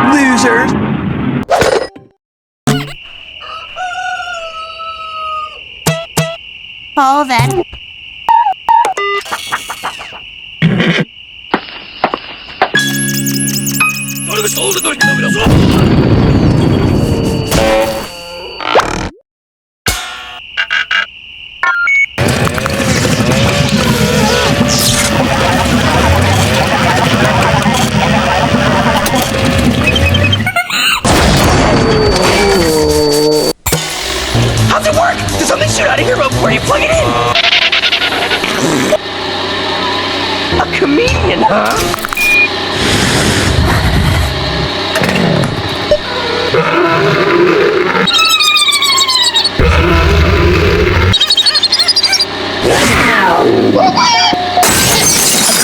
Losers! Oh, then. How's it work? Does something shoot out of here before you plug it in? A comedian, huh?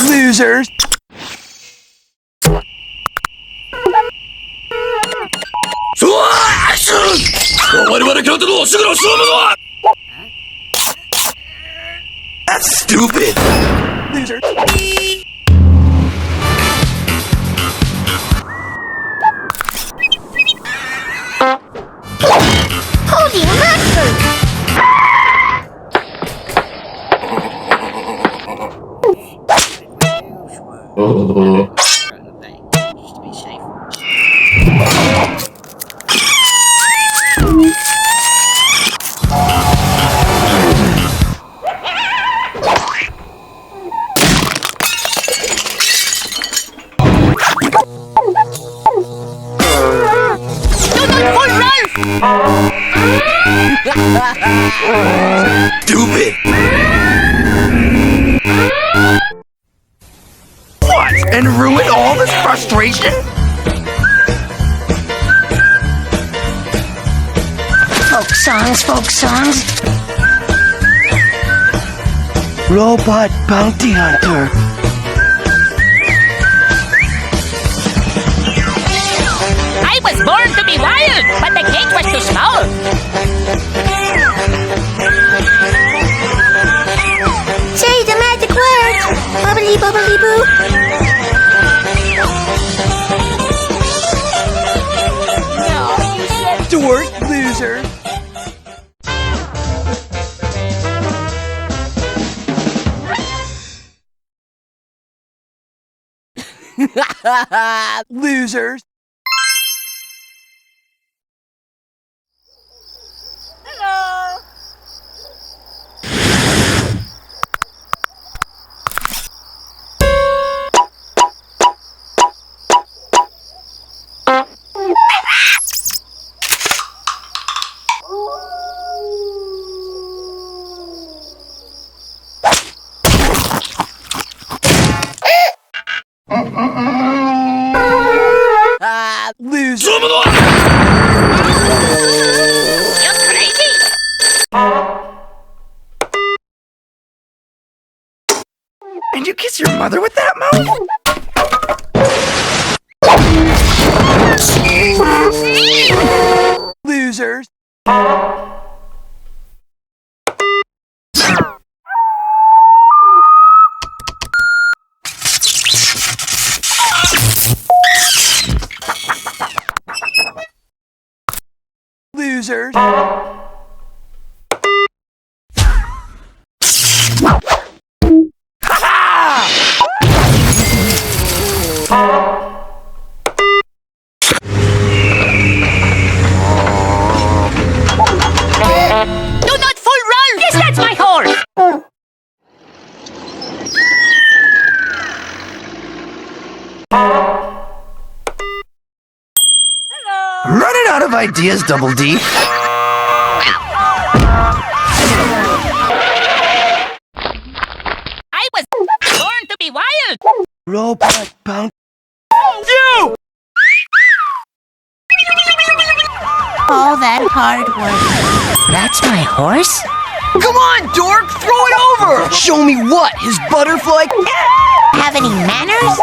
Losers! That's stupid! Loser! Holy mackerel! Stupid! What? And ruin all this frustration? Folk songs. Robot bounty hunter. I was born to be wild, but the cage was too small. Say the magic words. Bubbly, bubbly, boo. Dork loser. Losers. Hello. Loser. You're crazy. And you kiss your mother with that mouth? Losers. Losers. Do not full run. Yes, that's my horse. Running out of ideas, Double D. I was born to be wild. Robot bounty. You! all that hard work. That's my horse? Come on, dork! Throw it over! Show me what? His butterfly... Have any manners?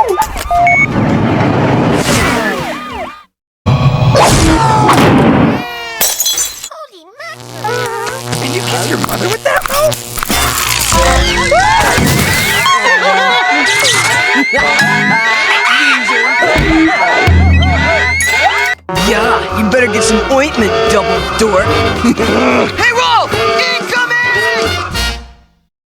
Can you kiss your mother with that mouth? Yeah, you better get some ointment, double dork. Hey!